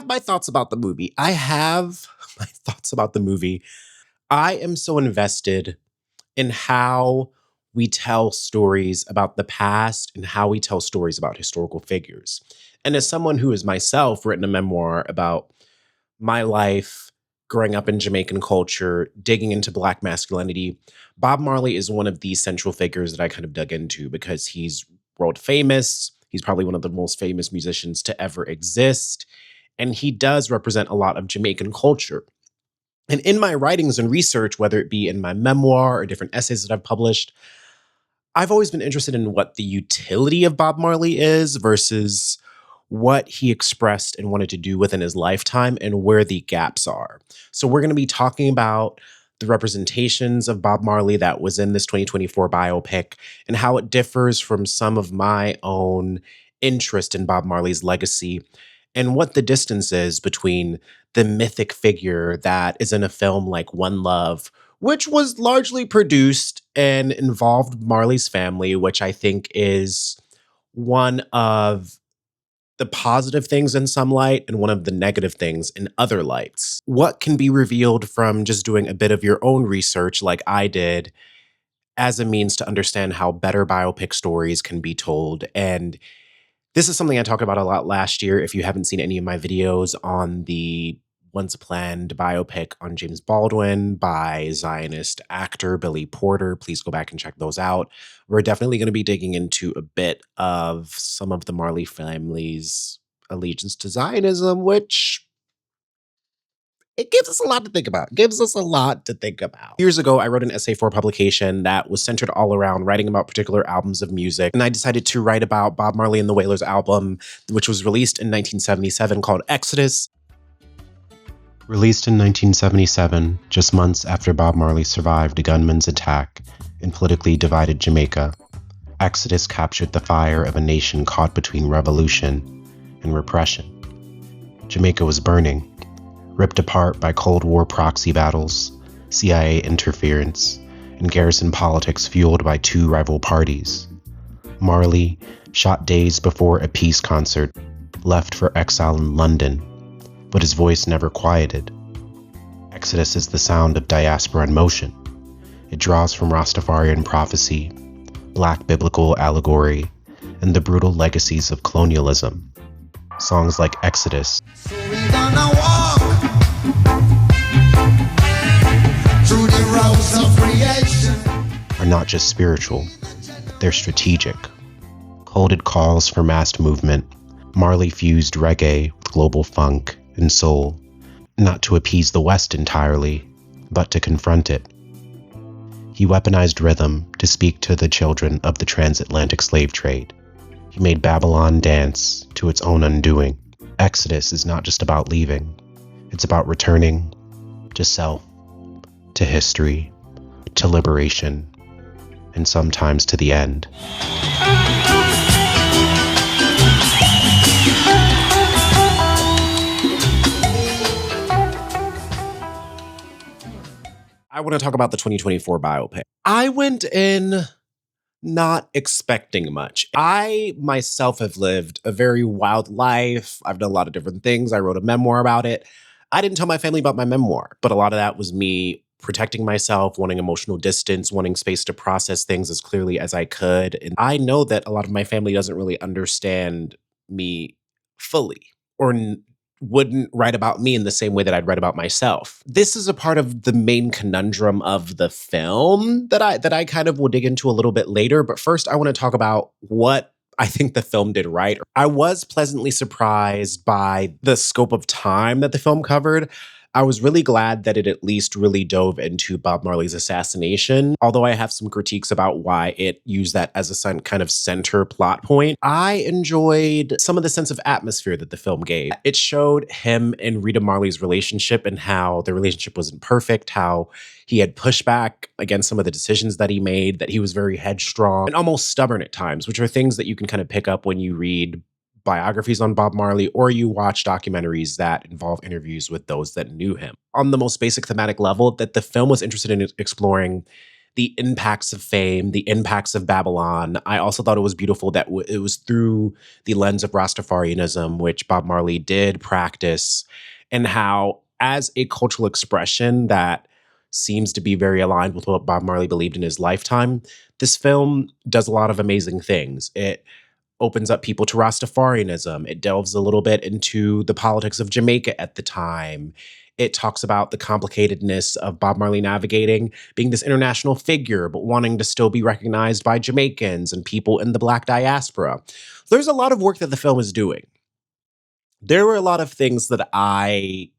have my thoughts about the movie. I am so invested in how we tell stories about the past and how we tell stories about historical figures. And as someone who has myself written a memoir about my life growing up in Jamaican culture, digging into Black masculinity, Bob Marley is one of these central figures that I kind of dug into because he's world famous. He's probably one of the most famous musicians to ever exist. And he does represent a lot of Jamaican culture. And in my writings and research, whether it be in my memoir or different essays that I've published, I've always been interested in what the utility of Bob Marley is versus what he expressed and wanted to do within his lifetime and where the gaps are. So we're going to be talking about the representations of Bob Marley that was in this 2024 biopic and how it differs from some of my own interest in Bob Marley's legacy and what the distance is between the mythic figure that is in a film like One Love, which was largely produced and involved Marley's family, which I think is one of the positive things in some light and one of the negative things in other lights. What can be revealed from just doing a bit of your own research like I did as a means to understand how better biopic stories can be told. And this is something I talked about a lot last year. If you haven't seen any of my videos on the once planned biopic on James Baldwin by Zionist actor Billy Porter, please go back and check those out. We're definitely going to be digging into a bit of some of the Marley family's allegiance to Zionism, which it gives us a lot to think about. Years ago, I wrote an essay for a publication that was centered all around writing about particular albums of music. And I decided to write about Bob Marley and the Wailers album, which was released in 1977 called Exodus. Released in 1977, just months after Bob Marley survived a gunman's attack in politically divided Jamaica, Exodus captured the fire of a nation caught between revolution and repression. Jamaica was burning, ripped apart by Cold War proxy battles, CIA interference, and garrison politics fueled by two rival parties. Marley, shot days before a peace concert, left for exile in London, but his voice never quieted. Exodus is the sound of diaspora in motion. It draws from Rastafarian prophecy, Black biblical allegory, and the brutal legacies of colonialism. Songs like Exodus So we gonna walk through the roads of creation. are not just spiritual, they're strategic. Coded calls for mass movement, Marley fused reggae with global funk and soul, not to appease the West entirely, but to confront it. He weaponized rhythm to speak to the children of the transatlantic slave trade. He made Babylon dance to its own undoing. Exodus is not just about leaving. It's about returning to self, to history, to liberation, and sometimes to the end. I want to talk about the 2024 biopic. I went in not expecting much. I myself have lived a very wild life. I've done a lot of different things. I wrote a memoir about it. I didn't tell my family about my memoir, but a lot of that was me protecting myself, wanting emotional distance, wanting space to process things as clearly as I could. And I know that a lot of my family doesn't really understand me fully or wouldn't write about me in the same way that I'd write about myself. This is a part of the main conundrum of the film that I kind of will dig into a little bit later. But first, I want to talk about what I think the film did right. I was pleasantly surprised by the scope of time that the film covered. I was really glad that it at least really dove into Bob Marley's assassination, although I have some critiques about why it used that as a kind of center plot point. I enjoyed some of the sense of atmosphere that the film gave. It showed him and Rita Marley's relationship and how the relationship wasn't perfect, how he had pushback against some of the decisions that he made, that he was very headstrong and almost stubborn at times, which are things that you can kind of pick up when you read biographies on Bob Marley or you watch documentaries that involve interviews with those that knew him. On the most basic thematic level, that the film was interested in exploring the impacts of fame, the impacts of Babylon. I also thought it was beautiful that it was through the lens of Rastafarianism, which Bob Marley did practice, and how, as a cultural expression that seems to be very aligned with what Bob Marley believed in his lifetime, this film does a lot of amazing things. It opens up people to Rastafarianism. It delves a little bit into the politics of Jamaica at the time. It talks about the complicatedness of Bob Marley navigating being this international figure, but wanting to still be recognized by Jamaicans and people in the Black diaspora. There's a lot of work that the film is doing. There were a lot of things that I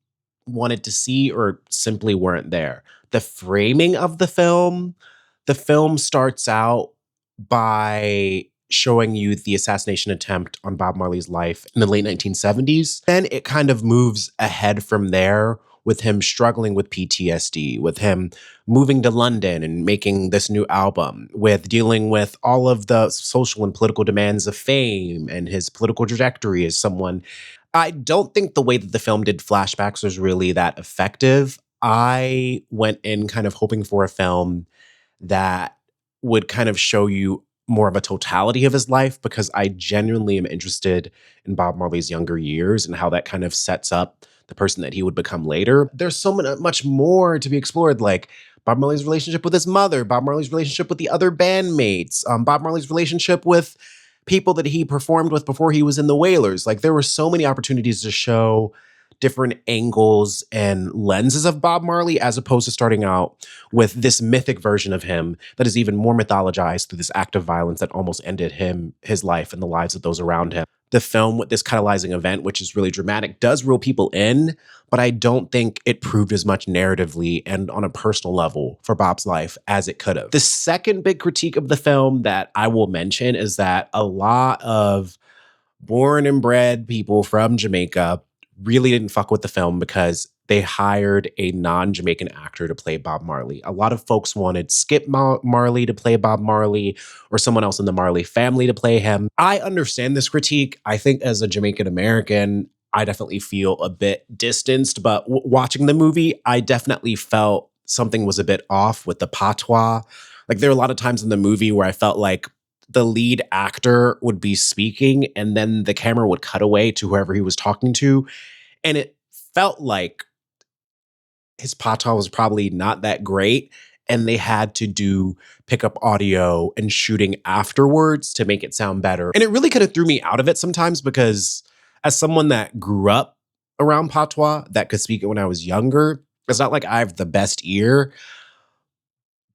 wanted to see or simply weren't there. The framing of the film starts out by showing you the assassination attempt on Bob Marley's life in the late 1970s. Then it kind of moves ahead from there with him struggling with PTSD, with him moving to London and making this new album, with dealing with all of the social and political demands of fame and his political trajectory as someone. I don't think the way that the film did flashbacks was really that effective. I went in kind of hoping for a film that would kind of show you more of a totality of his life, because I genuinely am interested in Bob Marley's younger years and how that kind of sets up the person that he would become later. There's so much more to be explored, like Bob Marley's relationship with his mother, Bob Marley's relationship with the other bandmates, Bob Marley's relationship with people that he performed with before he was in the Wailers. Like, there were so many opportunities to show different angles and lenses of Bob Marley, as opposed to starting out with this mythic version of him that is even more mythologized through this act of violence that almost ended his life and the lives of those around him. The film, with this catalyzing event, which is really dramatic, does reel people in, but I don't think it proved as much narratively and on a personal level for Bob's life as it could have. The second big critique of the film that I will mention is that a lot of born and bred people from Jamaica really didn't fuck with the film because they hired a non-Jamaican actor to play Bob Marley. A lot of folks wanted Skip Marley to play Bob Marley, or someone else in the Marley family to play him. I understand this critique. I think as a Jamaican American, I definitely feel a bit distanced, but watching the movie, I definitely felt something was a bit off with the patois. Like, there are a lot of times in the movie where I felt like the lead actor would be speaking and then the camera would cut away to whoever he was talking to. And it felt like his patois was probably not that great. And they had to do pickup audio and shooting afterwards to make it sound better. And it really kind of threw me out of it sometimes, because as someone that grew up around patois, that could speak it when I was younger, it's not like I have the best ear.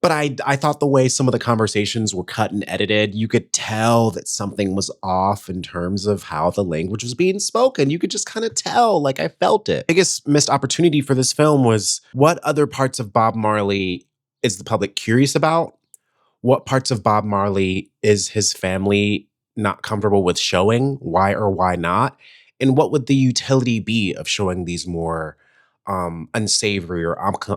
But I thought the way some of the conversations were cut and edited, you could tell that something was off in terms of how the language was being spoken. You could just kind of tell, like, I felt it. Biggest missed opportunity for this film was, what other parts of Bob Marley is the public curious about? What parts of Bob Marley is his family not comfortable with showing? Why or why not? And what would the utility be of showing these more unsavory or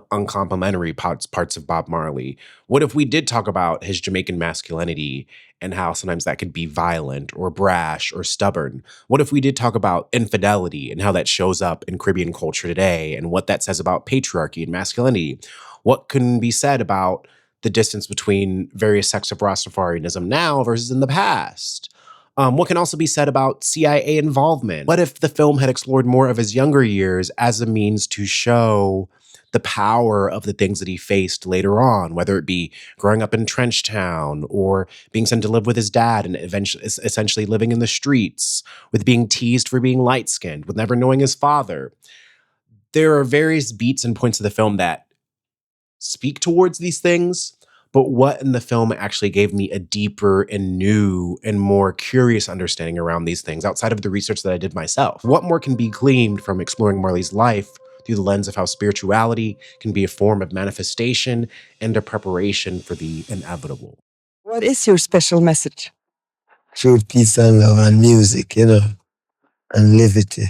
uncomplimentary parts of Bob Marley? What if we did talk about his Jamaican masculinity and how sometimes that could be violent or brash or stubborn? What if we did talk about infidelity and how that shows up in Caribbean culture today and what that says about patriarchy and masculinity? What can be said about the distance between various sects of Rastafarianism now versus in the past? What can also be said about CIA involvement? What if the film had explored more of his younger years as a means to show the power of the things that he faced later on, whether it be growing up in Trenchtown or being sent to live with his dad and eventually essentially living in the streets, with being teased for being light-skinned, with never knowing his father? There are various beats and points of the film that speak towards these things, but what in the film actually gave me a deeper and new and more curious understanding around these things outside of the research that I did myself? What more can be gleaned from exploring Marley's life through the lens of how spirituality can be a form of manifestation and a preparation for the inevitable? What is your special message? Truth, peace, and love, and music, and liberty.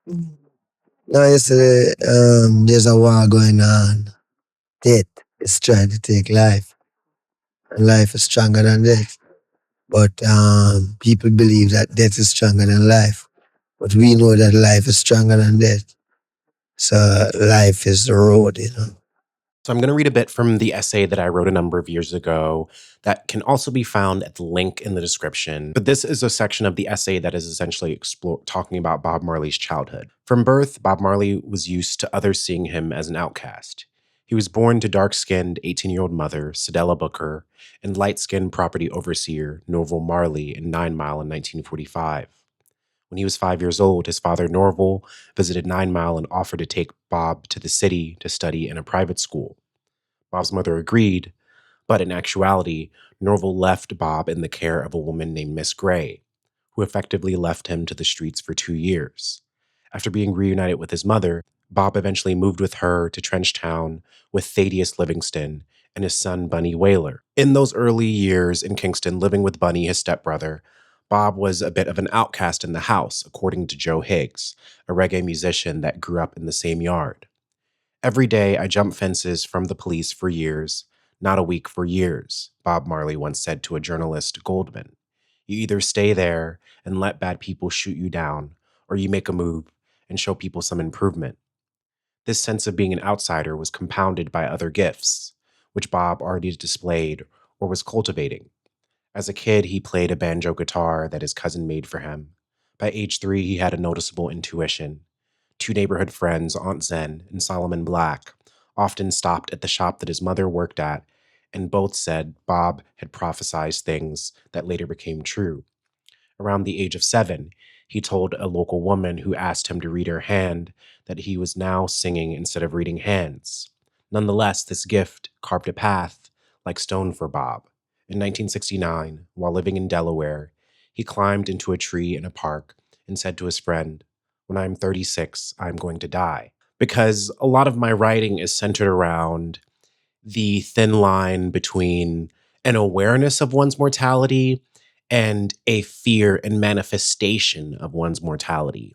Now, yesterday, there's a war going on. Death is trying to take life, and life is stronger than death. But people believe that death is stronger than life. But we know that life is stronger than death. So life is the road, So I'm going to read a bit from the essay that I wrote a number of years ago that can also be found at the link in the description. But this is a section of the essay that is essentially talking about Bob Marley's childhood. From birth, Bob Marley was used to others seeing him as an outcast. He was born to dark-skinned 18-year-old mother, Sedella Booker, and light-skinned property overseer, Norval Marley, in 9 Mile in 1945. When he was 5 years old, his father, Norval, visited 9 Mile and offered to take Bob to the city to study in a private school. Bob's mother agreed, but in actuality, Norval left Bob in the care of a woman named Miss Gray, who effectively left him to the streets for 2 years. After being reunited with his mother, Bob eventually moved with her to Trenchtown with Thaddeus Livingston and his son Bunny Wailer. In those early years in Kingston, living with Bunny, his stepbrother, Bob was a bit of an outcast in the house, according to Joe Higgs, a reggae musician that grew up in the same yard. "Every day I jump fences from the police for years, not a week for years," Bob Marley once said to a journalist, Goldman. "You either stay there and let bad people shoot you down, or you make a move and show people some improvement." This sense of being an outsider was compounded by other gifts, which Bob already displayed or was cultivating. As a kid, he played a banjo guitar that his cousin made for him. By age 3, he had a noticeable intuition. 2 neighborhood friends, Aunt Zen and Solomon Black, often stopped at the shop that his mother worked at, and both said Bob had prophesied things that later became true. Around the age of 7, he told a local woman who asked him to read her hand that he was now singing instead of reading hands. Nonetheless, this gift carved a path like stone for Bob. In 1969, while living in Delaware, he climbed into a tree in a park and said to his friend, "When I'm 36, I'm going to die." Because a lot of my writing is centered around the thin line between an awareness of one's mortality and a fear and manifestation of one's mortality.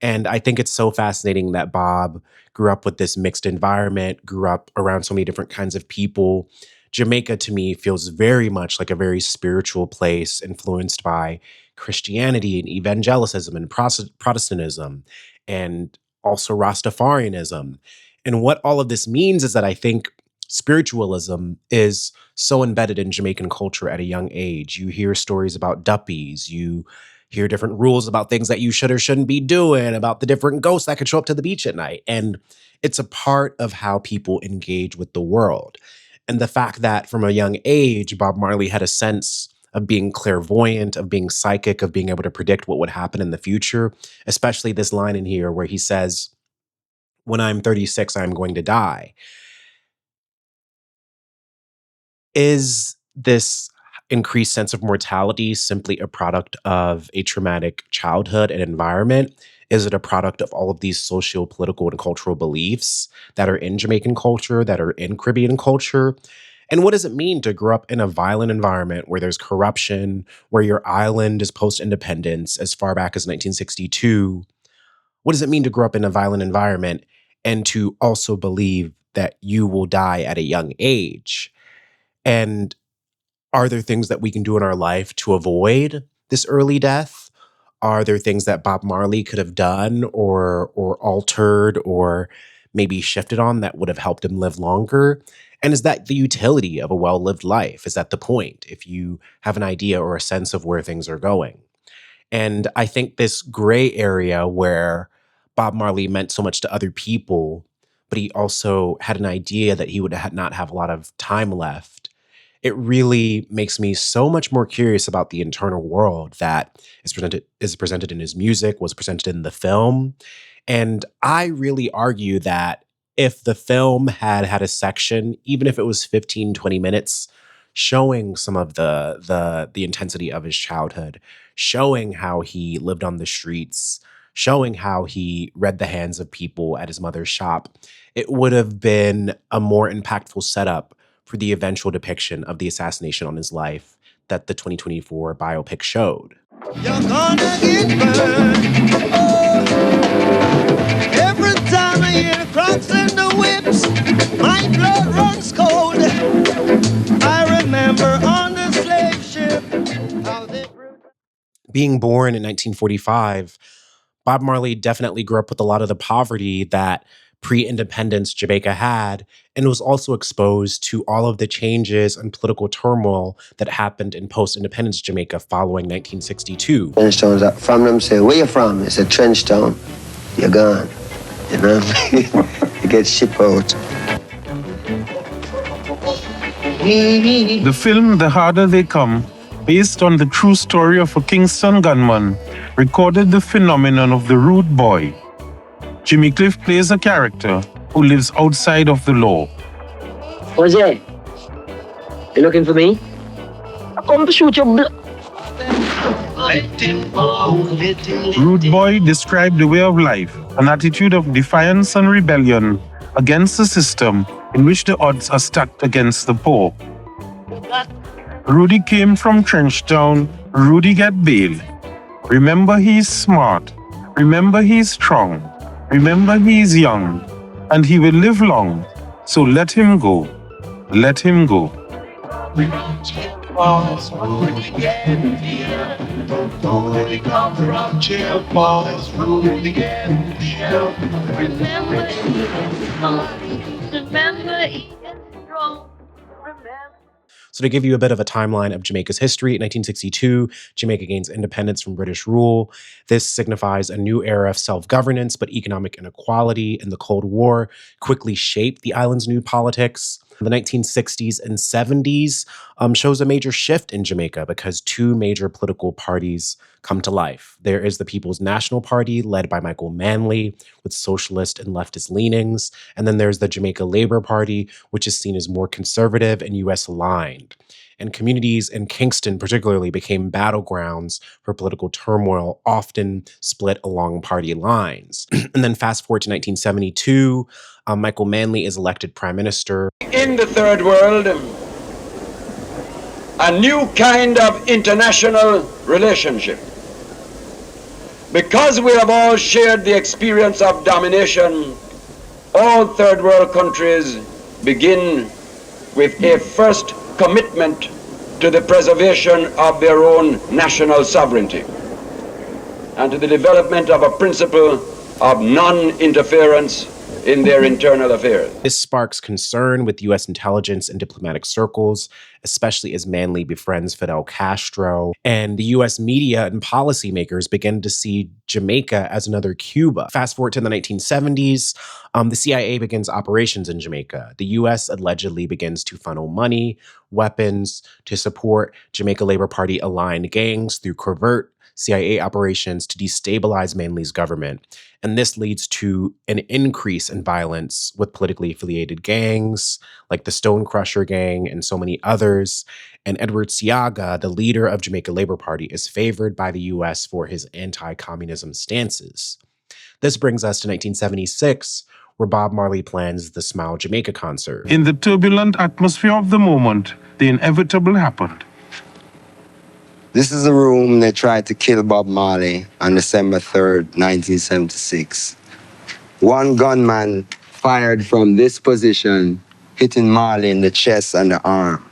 And I think it's so fascinating that Bob grew up with this mixed environment, grew up around so many different kinds of people. Jamaica to me feels very much like a very spiritual place influenced by Christianity and evangelicism and Protestantism and also Rastafarianism. And what all of this means is that I think spiritualism is so embedded in Jamaican culture at a young age. You hear stories about duppies, you hear different rules about things that you should or shouldn't be doing, about the different ghosts that could show up to the beach at night. And it's a part of how people engage with the world. And the fact that from a young age, Bob Marley had a sense of being clairvoyant, of being psychic, of being able to predict what would happen in the future, especially this line in here where he says, "When I'm 36, I'm going to die." Is this increased sense of mortality simply a product of a traumatic childhood and environment? Is it a product of all of these socio political and cultural beliefs that are in Jamaican culture, that are in Caribbean culture? And what does it mean to grow up in a violent environment where there's corruption, where your island is post independence as far back as 1962? What does it mean to grow up in a violent environment and to also believe that you will die at a young age? And are there things that we can do in our life to avoid this early death? Are there things that Bob Marley could have done or altered or maybe shifted on that would have helped him live longer? And is that the utility of a well-lived life? Is that the point if you have an idea or a sense of where things are going? And I think this gray area where Bob Marley meant so much to other people, but he also had an idea that he would not have a lot of time left, it really makes me so much more curious about the internal world that is presented in his music, was presented in the film. And I really argue that if the film had had a section, even if it was 15, 20 minutes, showing some of the intensity of his childhood, showing how he lived on the streets, showing how he read the hands of people at his mother's shop, it would have been a more impactful setup for the eventual depiction of the assassination on his life that the 2024 biopic showed. You're gonna get burned. Oh, every time I hear the crocs and the whips, my blood runs cold. I remember on the slave ship how they Being born in 1945, Bob Marley definitely grew up with a lot of the poverty that pre-independence Jamaica had, and was also exposed to all of the changes and political turmoil that happened in post-independence Jamaica following 1962. Trenchtown, from them say, where you from? It's a Trenchtown. You're gone. You know what I mean? You get shipped out. The film The Harder They Come, based on the true story of a Kingston gunman, recorded the phenomenon of the rude boy. Jimmy Cliff plays a character who lives outside of the law. Jose, you looking for me? I come to shoot your blood. Rude boy described a way of life, an attitude of defiance and rebellion against the system in which the odds are stacked against the poor. Rudy came from Trenchtown, Rudy get bail. Remember he's smart, remember he's strong, remember he's young, and he will live long, so let him go, let him go. So to give you a bit of a timeline of Jamaica's history, in 1962, Jamaica gains independence from British rule. This signifies a new era of self-governance, but economic inequality and the Cold War quickly shaped the island's new politics. The 1960s and 70s shows a major shift in Jamaica because two major political parties come to life. There is the People's National Party, led by Michael Manley, with socialist and leftist leanings. And then there's the Jamaica Labour Party, which is seen as more conservative and US aligned. And communities in Kingston particularly became battlegrounds for political turmoil, often split along party lines. And then fast forward to 1972, Michael Manley is elected prime minister. In the third world, a new kind of international relationship. Because we have all shared the experience of domination, all third world countries begin with a first commitment to the preservation of their own national sovereignty and to the development of a principle of non-interference in their internal affairs. This sparks concern with U.S. intelligence and diplomatic circles, especially as Manley befriends Fidel Castro. And the U.S. media and policymakers begin to see Jamaica as another Cuba. Fast forward to the 1970s, the CIA begins operations in Jamaica. The U.S. allegedly begins to funnel money, weapons to support Jamaica Labour Party aligned gangs through covert CIA operations to destabilize Manley's government. And this leads to an increase in violence with politically affiliated gangs like the Stone Crusher Gang and so many others. And Edward Seaga, the leader of Jamaica Labour Party, is favored by the US for his anti-communism stances. This brings us to 1976, where Bob Marley plans the Smile Jamaica concert. In the turbulent atmosphere of the moment, the inevitable happened. This is the room they tried to kill Bob Marley on December 3rd, 1976. One gunman fired from this position, hitting Marley in the chest and the arm.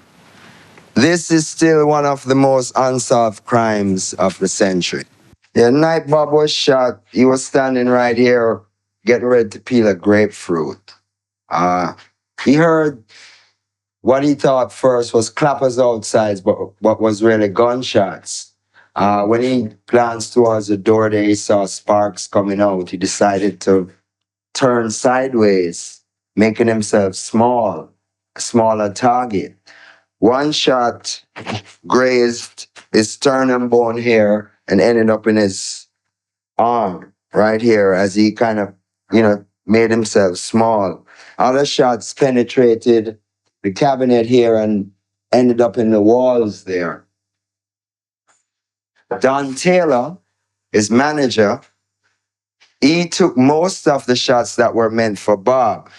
This is still one of the most unsolved crimes of the century. The night Bob was shot, he was standing right here, getting ready to peel a grapefruit. He heard what he thought first was clappers outside, but what was really gunshots. When he glanced towards the door there, he saw sparks coming out. He decided to turn sideways, making himself small, a smaller target. One shot grazed his sternum bone here and ended up in his arm right here as he kind of, made himself small. Other shots penetrated the cabinet here and ended up in the walls there. Don Taylor, his manager, he took most of the shots that were meant for Bob.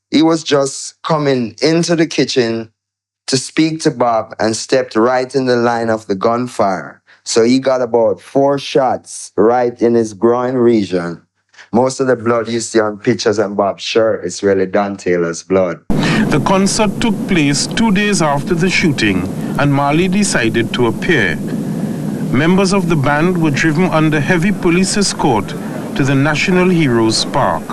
He was just coming into the kitchen to speak to Bob and stepped right in the line of the gunfire. So he got about 4 shots right in his groin region. Most of the blood you see on pictures on Bob's shirt is really Don Taylor's blood. The concert took place 2 days after the shooting, and Marley decided to appear. Members of the band were driven under heavy police escort to the National Heroes Park.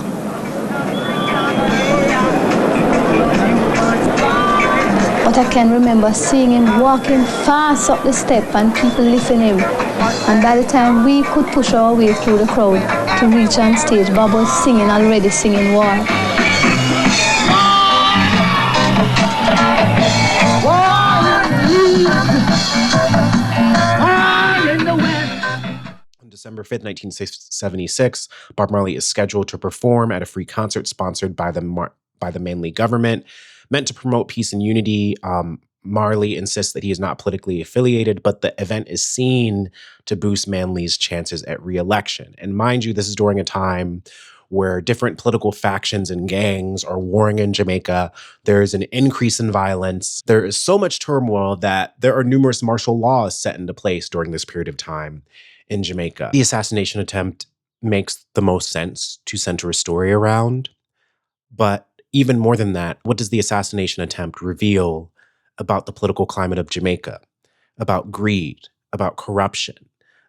I can remember seeing him walking fast up the step and people lifting him. And by the time we could push our way through the crowd to reach on stage, Bob was already singing War. On December 5th, 1976, Bob Marley is scheduled to perform at a free concert sponsored by the Manly government, meant to promote peace and unity. Marley insists that he is not politically affiliated, but the event is seen to boost Manley's chances at re-election. And mind you, this is during a time where different political factions and gangs are warring in Jamaica. There's an increase in violence. There is so much turmoil that there are numerous martial laws set into place during this period of time in Jamaica. The assassination attempt makes the most sense to center a story around. But even more than that, what does the assassination attempt reveal about the political climate of Jamaica, about greed, about corruption,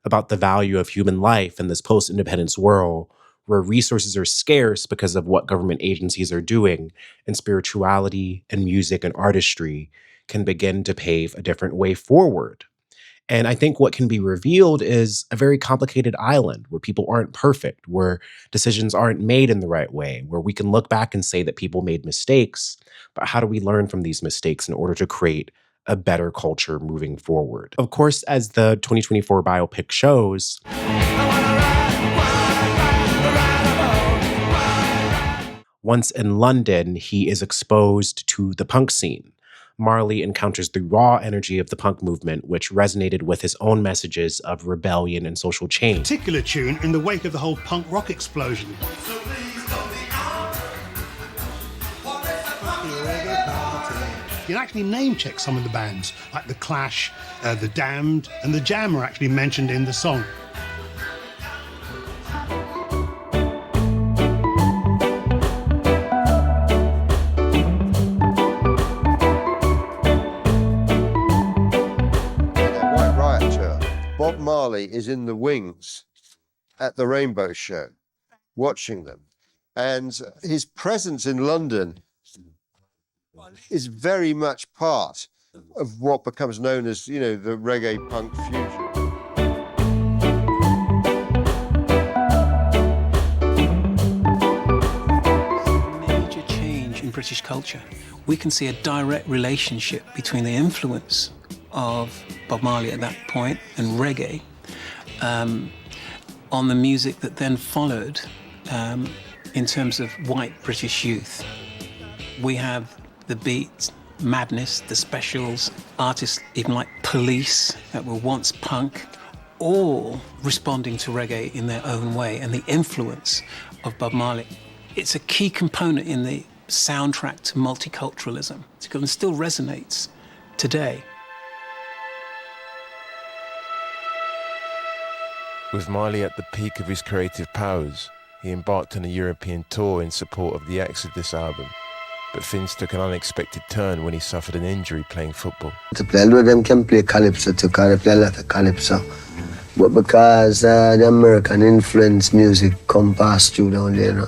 about the value of human life in this post-independence world where resources are scarce because of what government agencies are doing, and spirituality and music and artistry can begin to pave a different way forward? And I think what can be revealed is a very complicated island where people aren't perfect, where decisions aren't made in the right way, where we can look back and say that people made mistakes, but how do we learn from these mistakes in order to create a better culture moving forward? Of course, as the 2024 biopic shows, once in London, he is exposed to the punk scene. Marley encounters the raw energy of the punk movement, which resonated with his own messages of rebellion and social change. Particular tune in the wake of the whole punk rock explosion. You can actually name check some of the bands, like The Clash, The Damned, and The Jam are actually mentioned in the song. Bob Marley is in the wings at the Rainbow Show, watching them. And his presence in London is very much part of what becomes known as, the reggae punk fusion. Major change in British culture. We can see a direct relationship between the influence of Bob Marley at that point and reggae on the music that then followed in terms of white British youth. We have the beat, Madness, the Specials, artists even like Police that were once punk, all responding to reggae in their own way, and the influence of Bob Marley. It's a key component in the soundtrack to multiculturalism. It still resonates today. With Marley at the peak of his creative powers, he embarked on a European tour in support of the Exodus album. But things took an unexpected turn when he suffered an injury playing football. To play, although them can play calypso too, because they play a lot of calypso. But because the American influence music come past through down there,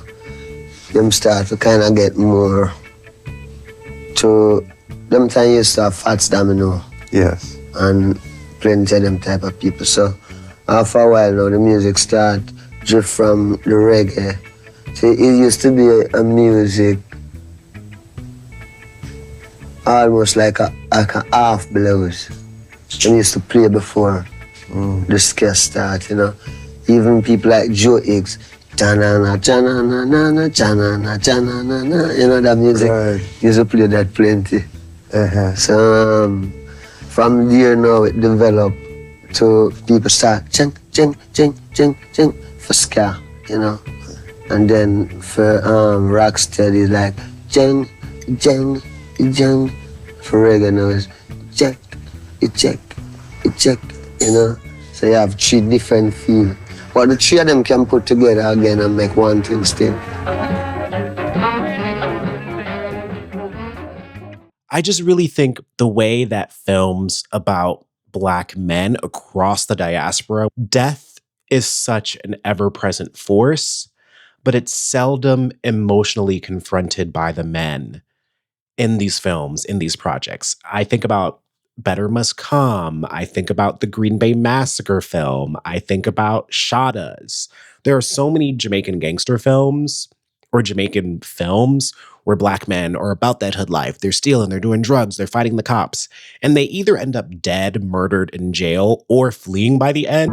them start to kind of get more to them time used to have Fats Domino. Yes. And plenty of them type of people. So after a while now, the music start drift from the reggae. So it used to be a music almost like a half blues. They used to play before the scare start, Even people like Joe Higgs, cha-na-na, cha-na-na-na-na, cha-na-na, cha-na-na-na, that music, used to play that plenty. So from there now it developed to people start ching, ching, ching, ching, ching for ska, And then for rocksteady it's like ching, ching, ching. For reggae now it's check, it check, it check, So you have three different feels. But the three of them can put together again and make one thing still. I just really think the way that films about Black men across the diaspora, death is such an ever-present force, but it's seldom emotionally confronted by the men in these films, in these projects. I think about Better Must Come. I think about the Green Bay Massacre film. I think about Shadas. There are so many Jamaican gangster films or Jamaican films where Black men are about that hood life. They're stealing, they're doing drugs, they're fighting the cops. And they either end up dead, murdered in jail, or fleeing by the end.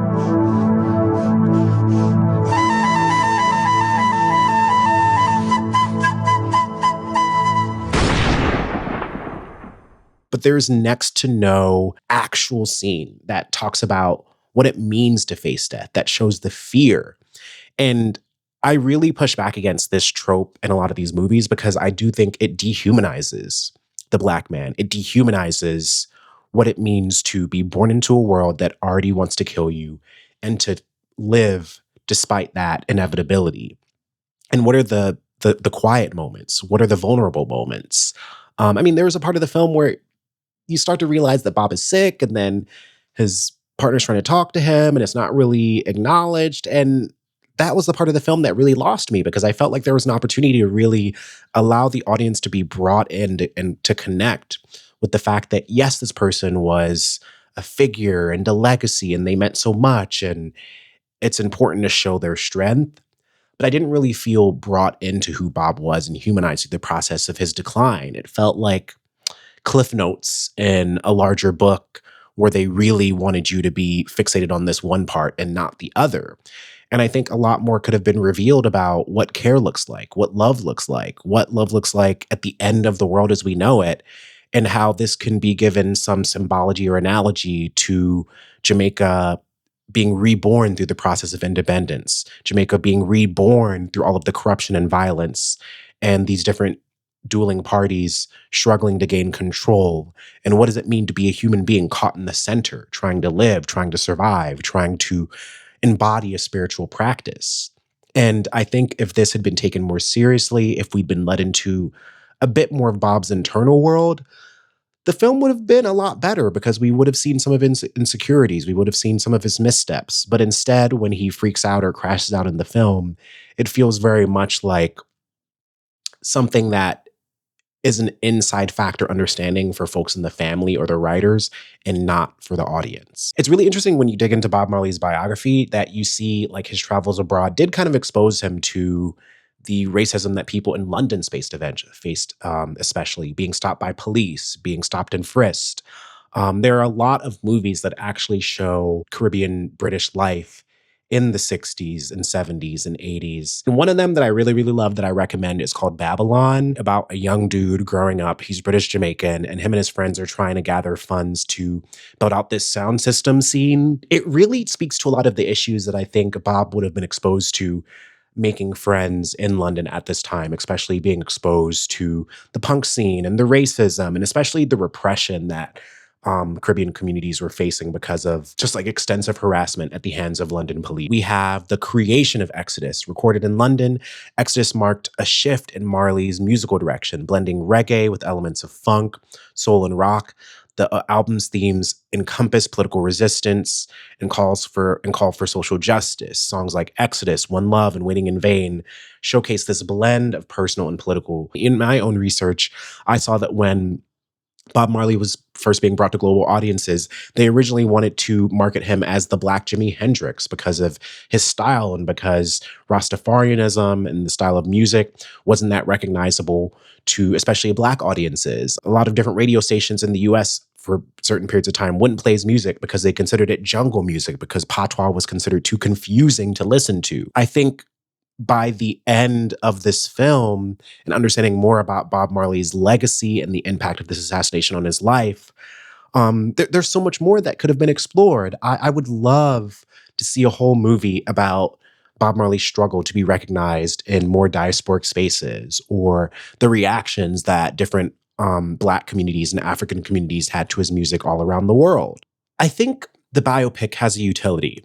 But there's next to no actual scene that talks about what it means to face death, that shows the fear. And I really push back against this trope in a lot of these movies because I do think it dehumanizes the Black man. It dehumanizes what it means to be born into a world that already wants to kill you and to live despite that inevitability. And what are the quiet moments? What are the vulnerable moments? There was a part of the film where you start to realize that Bob is sick, and then his partner's trying to talk to him, and it's not really acknowledged. And that was the part of the film that really lost me because I felt like there was an opportunity to really allow the audience to be brought in and to connect with the fact that, yes, this person was a figure and a legacy, and they meant so much, and it's important to show their strength. But I didn't really feel brought into who Bob was and humanized through the process of his decline. It felt like Cliff Notes in a larger book where they really wanted you to be fixated on this one part and not the other. And I think a lot more could have been revealed about what care looks like, what love looks like at the end of the world as we know it, and how this can be given some symbology or analogy to Jamaica being reborn through the process of independence, Jamaica being reborn through all of the corruption and violence, and these different dueling parties struggling to gain control. And what does it mean to be a human being caught in the center, trying to live, trying to survive, trying to embody a spiritual practice? And I think if this had been taken more seriously, if we'd been led into a bit more of Bob's internal world, the film would have been a lot better because we would have seen some of his insecurities. We would have seen some of his missteps. But instead, when he freaks out or crashes out in the film, it feels very much like something that is an inside factor understanding for folks in the family or the writers and not for the audience. It's really interesting when you dig into Bob Marley's biography that you see like his travels abroad did kind of expose him to the racism that people in London faced, especially being stopped by police, being stopped and frisked. There are a lot of movies that actually show Caribbean British life in the 60s and 70s and 80s. And one of them that I really, really love that I recommend is called Babylon, about a young dude growing up. He's British Jamaican, and him and his friends are trying to gather funds to build out this sound system scene. It really speaks to a lot of the issues that I think Bob would have been exposed to making friends in London at this time, especially being exposed to the punk scene and the racism, and especially the repression that Caribbean communities were facing because of just like extensive harassment at the hands of London police. We have the creation of Exodus, recorded in London. Exodus marked a shift in Marley's musical direction, blending reggae with elements of funk, soul, and rock. The album's themes encompass political resistance and call for social justice. Songs like Exodus, One Love, and Waiting in Vain showcase this blend of personal and political. In my own research, I saw that when Bob Marley was first being brought to global audiences, they originally wanted to market him as the Black Jimi Hendrix because of his style and because Rastafarianism and the style of music wasn't that recognizable to especially Black audiences. A lot of different radio stations in the US for certain periods of time wouldn't play his music because they considered it jungle music because patois was considered too confusing to listen to. I think by the end of this film and understanding more about Bob Marley's legacy and the impact of this assassination on his life, there's so much more that could have been explored. I would love to see a whole movie about Bob Marley's struggle to be recognized in more diasporic spaces, or the reactions that different Black communities and African communities had to his music all around the world. I think the biopic has a utility,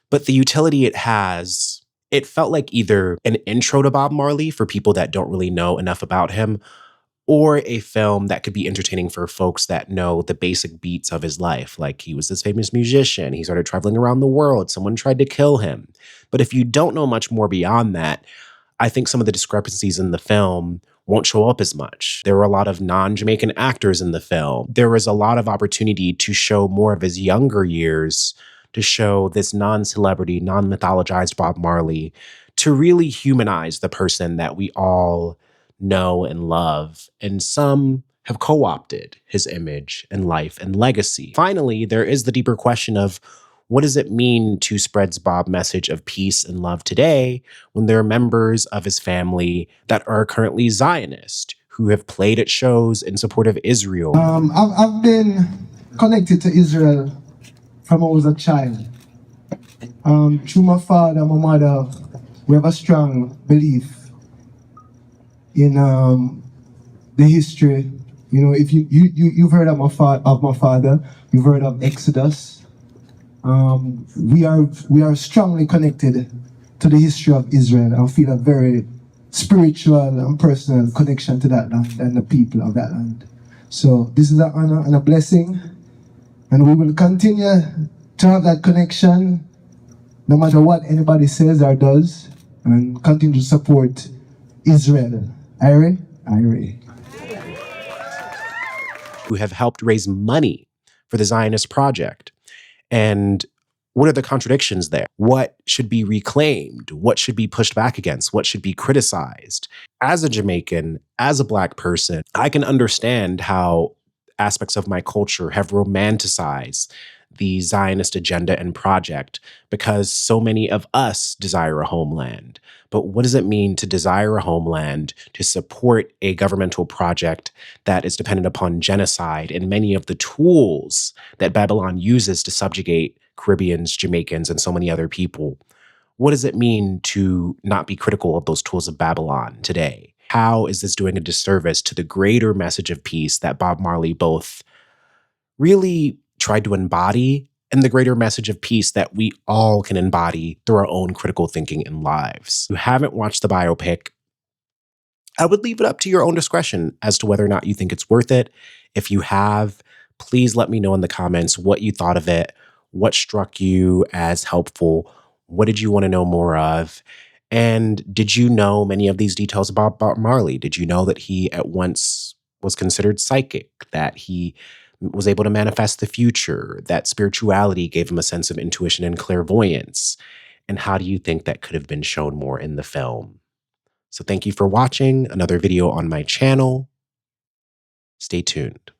but the utility it has, it felt like either an intro to Bob Marley for people that don't really know enough about him, or a film that could be entertaining for folks that know the basic beats of his life. Like, he was this famous musician, he started traveling around the world, someone tried to kill him. But if you don't know much more beyond that, I think some of the discrepancies in the film won't show up as much. There were a lot of non-Jamaican actors in the film. There was a lot of opportunity to show more of his younger years, to show this non-celebrity, non-mythologized Bob Marley, to really humanize the person that we all know and love. And some have co-opted his image and life and legacy. Finally, there is the deeper question of, what does it mean to spread Bob's message of peace and love today when there are members of his family that are currently Zionist, who have played at shows in support of Israel? I've been connected to Israel from I was a child. Through my father and my mother, we have a strong belief in the history. You know, if you've heard of my father, you've heard of Exodus. We are strongly connected to the history of Israel. I feel a very spiritual and personal connection to that land and the people of that land. So this is an honor and a blessing, and we will continue to have that connection no matter what anybody says or does, and continue to support Israel. Ire? Ire. Who have helped raise money for the Zionist project. And what are the contradictions there? What should be reclaimed? What should be pushed back against? What should be criticized? As a Jamaican, as a Black person, I can understand how aspects of my culture have romanticized the Zionist agenda and project because so many of us desire a homeland. But what does it mean to desire a homeland, to support a governmental project that is dependent upon genocide and many of the tools that Babylon uses to subjugate Caribbeans, Jamaicans, and so many other people? What does it mean to not be critical of those tools of Babylon today? How is this doing a disservice to the greater message of peace that Bob Marley both really tried to embody and the greater message of peace that we all can embody through our own critical thinking and lives? If you haven't watched the biopic, I would leave it up to your own discretion as to whether or not you think it's worth it. If you have, please let me know in the comments what you thought of it, what struck you as helpful, what did you want to know more of, and did you know many of these details about Bob Marley? Did you know that he at once was considered psychic, that he was able to manifest the future, that spirituality gave him a sense of intuition and clairvoyance? And how do you think that could have been shown more in the film? So thank you for watching another video on my channel. Stay tuned.